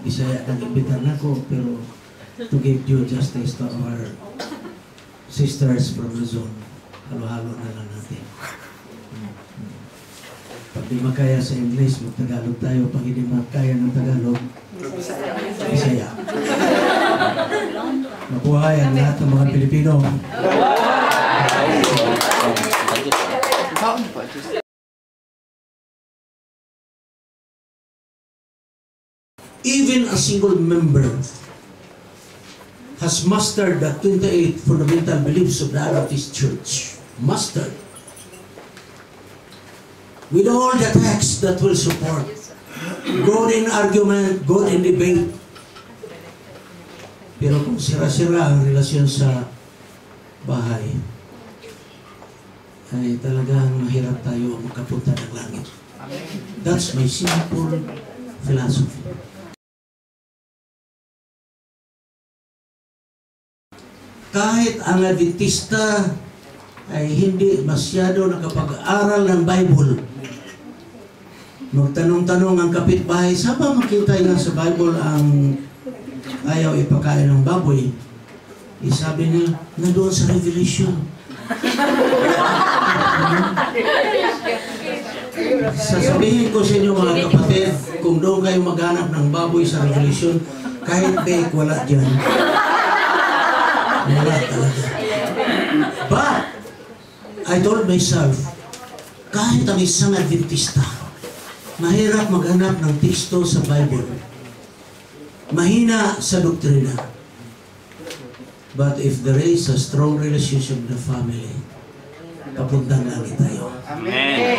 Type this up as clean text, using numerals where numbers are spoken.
Bisaya nag-imbitar na ko, pero to give due justice to our sisters from Luzon, halo-halo na lang natin. Pag di makaya sa English, mag-Tagalog tayo. Pag hindi makaya ng Tagalog, Bisaya. Mabuhay ang lahat ng mga Pilipino. Even a single member has mastered the 28 fundamental beliefs of the Adventist Church. Mastered. With all the texts that will support. Good in argument, good in debate. Pero kung sira-sira ang relasyon sa bahay, ay talagang mahirap tayo makapunta ng langit. That's my simple philosophy. Kahit ang Adventista ay hindi masyado nakapag-aral ng Bible, magtanong-tanong ang kapitbahay, saan ba makita nga sa Bible ang ayaw ipakain ng baboy? Sabi niya, nandoon sa Revelation. Sasabihin ko sa inyo mga kapatid, kung doon kayo maghanap ng baboy sa Revelation, kahit bake, wala dyan. Wala talaga. But, I told myself, kahit ang isang Adventista, mahirap maghanap ng teksto sa Bible. Mahina sa doktrina. But if there is a strong relationship in the family, papuntang langit tayo. Amen.